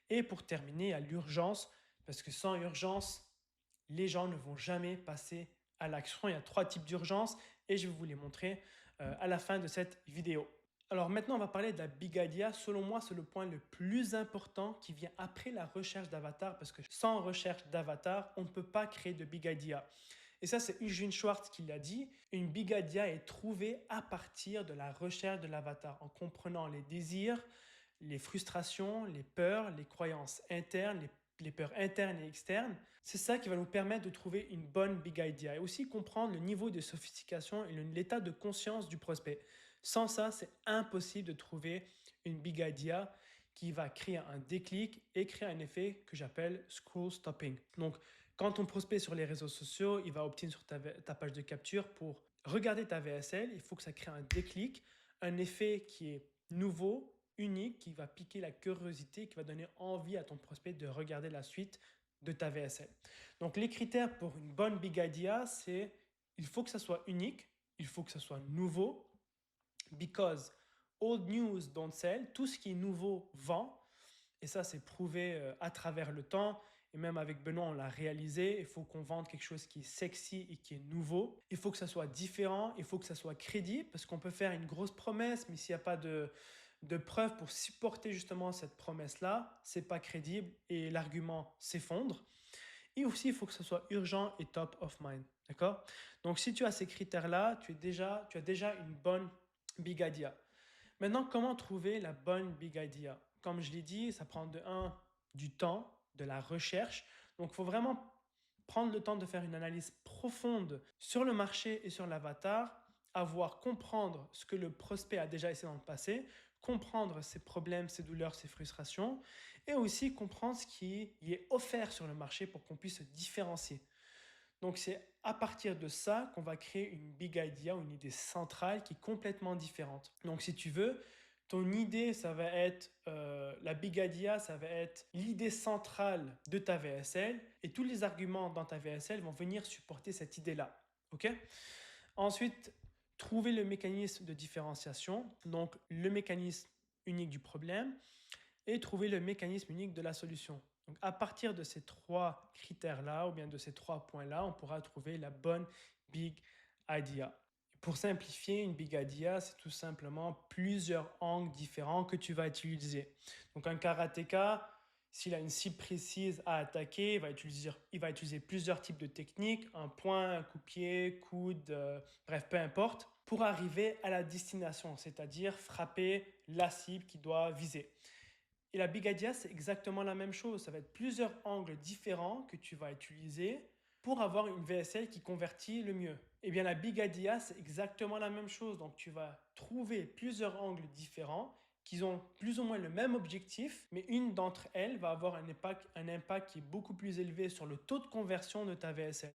Et pour terminer, à l'urgence, parce que sans urgence, les gens ne vont jamais passer à l'action. Il y a 3 types d'urgence et je vais vous les montrer à la fin de cette vidéo. Alors maintenant, on va parler de la big idea. Selon moi, c'est le point le plus important qui vient après la recherche d'avatar parce que sans recherche d'avatar, on ne peut pas créer de big idea. Et ça, c'est Eugene Schwartz qui l'a dit. Une big idea est trouvée à partir de la recherche de l'avatar, en comprenant les désirs, les frustrations, les peurs, les croyances internes, les peurs internes et externes. C'est ça qui va nous permettre de trouver une bonne big idea et aussi comprendre le niveau de sophistication et l'état de conscience du prospect. Sans ça, c'est impossible de trouver une big idea qui va créer un déclic et créer un effet que j'appelle scroll stopping. Donc, quand ton prospect sur les réseaux sociaux, il va opter sur ta page de capture pour regarder ta VSL, il faut que ça crée un déclic, un effet qui est nouveau, unique, qui va piquer la curiosité, qui va donner envie à ton prospect de regarder la suite de ta VSL. Donc, les critères pour une bonne big idea, c'est il faut que ça soit unique, il faut que ça soit nouveau, because old news don't sell, tout ce qui est nouveau vend. Et ça, c'est prouvé à travers le temps. Et même avec Benoît, on l'a réalisé. Il faut qu'on vende quelque chose qui est sexy et qui est nouveau. Il faut que ça soit différent. Il faut que ça soit crédible parce qu'on peut faire une grosse promesse, mais s'il n'y a pas de preuves pour supporter justement cette promesse-là, c'est pas crédible et l'argument s'effondre. Et aussi, il faut que ce soit urgent et top of mind. D'accord? Donc, si tu as ces critères-là, tu as déjà une bonne big idea. Maintenant, comment trouver la bonne big idea? Comme je l'ai dit, ça prend du temps, de la recherche. Donc, il faut vraiment prendre le temps de faire une analyse profonde sur le marché et sur l'avatar, comprendre ce que le prospect a déjà essayé dans le passé, comprendre ses problèmes, ses douleurs, ses frustrations, et aussi comprendre ce qui y est offert sur le marché pour qu'on puisse se différencier. Donc c'est à partir de ça qu'on va créer une big idea ou une idée centrale qui est complètement différente. Donc si tu veux, ton idée, ça va être la big idea, ça va être l'idée centrale de ta VSL et tous les arguments dans ta VSL vont venir supporter cette idée-là. Ok? Ensuite, trouver le mécanisme de différenciation, donc le mécanisme unique du problème et trouver le mécanisme unique de la solution. Donc, à partir de ces 3 critères-là, ou bien de ces 3 points-là, on pourra trouver la bonne big idea. Pour simplifier, une big idea, c'est tout simplement plusieurs angles différents que tu vas utiliser. Donc, un karatéka, s'il a une cible précise à attaquer, il va utiliser plusieurs types de techniques, un point, un coup-pied, coude, bref, peu importe, pour arriver à la destination, c'est-à-dire frapper la cible qu'il doit viser. Et la big idea, c'est exactement la même chose. Ça va être plusieurs angles différents que tu vas utiliser pour avoir une VSL qui convertit le mieux. Eh bien, la big idea, c'est exactement la même chose. Donc, tu vas trouver plusieurs angles différents qui ont plus ou moins le même objectif, mais une d'entre elles va avoir un impact qui est beaucoup plus élevé sur le taux de conversion de ta VSL.